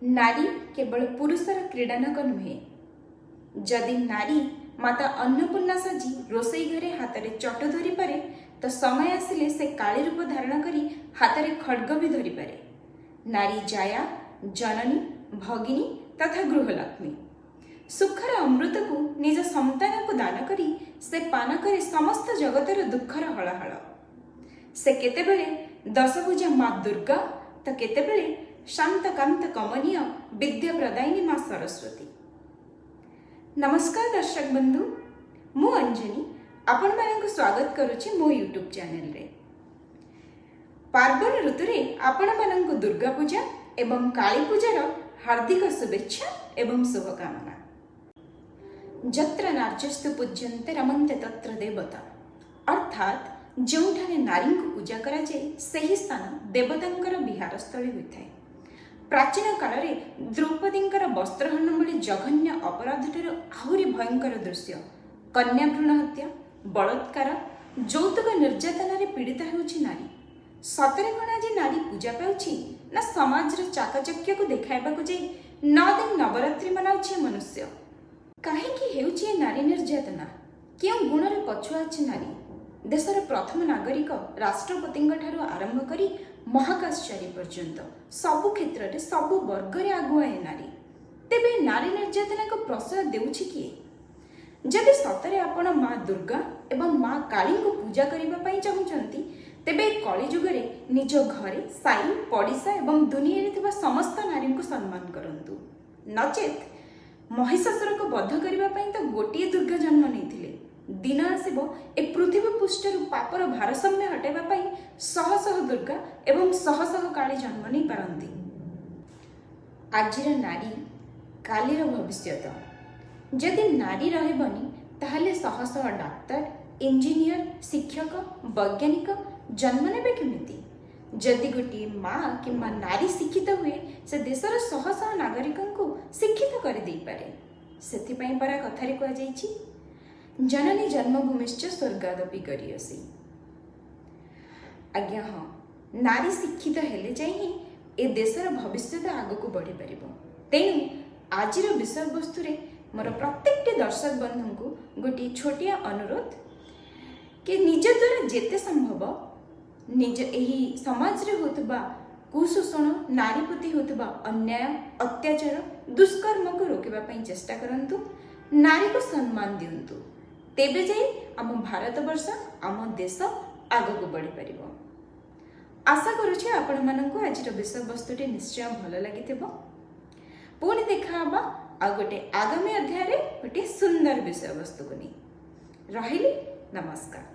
नारी केवल पुरुषर क्रीडानक नुहे। जदि नारी माता अन्नपूर्णा साजी रोसई घरे हाथ में चट धरी पारे तो समय आसिले से काली रूप धारण करी हाथ में खड्ग भी धरी पारे। नारी जाया, जननी, भगिनी तथा गृहलक्ष्मी। सुखर अमृत को निज संतान को दान करी से पान करे समस्त जगतर दुखर हलाहल। से केतेबेले दशभुजा माँ दुर्गा तो केतेबेले शांत कांत कमनीय विद्या प्रदायिनी माँ सरस्वती। नमस्कार दर्शक बंधु, मु अंजनी आपण मानक स्वागत करुछि मो यूट्यूब चैनल रे। पार्वण ऋतु रे आपण मानक दुर्गा पूजा एवं काली पूजार हार्दिक शुभेच्छा एवं शुभकामना। जत्र नार्यस्तु पूज्यन्ते रमन्ते तत्र देवता, अर्थात जोठाने नारी को पूजा करा जाए सही स्थान देवतांकर विहार स्थली होता है। प्राचीन काल में द्रौपदींकर वस्त्रहरण भली जघन्य अपराध ठार आहुरी भयंकर दृश्य कन्या भ्रूण हत्या, बलात्कार, यौतुक निर्यातन पीड़ित होउछि नारी। सतरे कण आज नारी पूजा पाउछि ना समाज चाकचक्य को देखाइबा को जाई 9 दिन नवरात्रि मनाउछि मनुष्य। काहेकि हेउछि नारी निर्यातना? क्यों गुण रे पछुआ अछि नारी? देशर प्रथम नागरिक राष्ट्रपति ठारू आरंभ करी महाकाशचारी पर्यंत सबु क्षेत्र में सबु वर्ग रे आगुआ नारी। तेबे नारी निर्यातना को प्रश्रय देउछि किए? जदि सतरे आपण माँ दुर्गा एवं माँ काली को पूजा करबा पई चाहुचंती तेबे कली जुग रे निज घरे साई पड़िसा एवं दुनिया रे थिबा समस्त नारी को सम्मान करंतु। नचेत महिषासुर को वध करबा पई तो गोटिए दुर्गा जन्म नैथिले। दिन आसब ए पृथ्वी पृष्ठर पापर भारसाम्य हटाइबा पई शह शह दुर्गा एवं शह शह काली जन्म नहीं पारंती। आजिर नारी कालीर भविष्यत। जदि नारी रहबनी ताहले शह शह डाक्तर, इंजीनियर, शिक्षक, वैज्ञानिक जन्म नेबे केमिति? जदि गोटे माँ कि नारी शिक्षित हुए से देशर शह शह नागरिकों को शिक्षित कर दे पारे। सेथिपई परा कथारे कहा जाइछि, जननी जन्मभूमिश्च स्वर्गादपि गरीयसी। आज्ञा हाँ, नारी शिक्षित हेले जाई ए देशर भविष्य आग को बढ़ी पारिबो। तेणु आजिर विषय वस्तु रे मोर प्रत्येक दर्शक बंधु को गोटे छोटिया अनुरोध कि निज द्वारा जेते संभव निज एही समाज रे होतबा कुशोषण, नारी प्रति होतबा अन्याय, अत्याचार, दुष्कर्म को रोकबा पई चेष्टा करंतु। नारी को सम्मान दियंतु। तेबे जाई आम भारत वर्ष, आम देश आग को बढ़ी पारिबो। आशा करुछि आपण माननकु आजिर विषय वस्तुटी निश्चय भल लागिथिबो। पुणी देखा हबा आ गोटे आगामी अध्याय रे गोटे सुंदर विषय वस्तु को नहीं। रहिली, नमस्कार।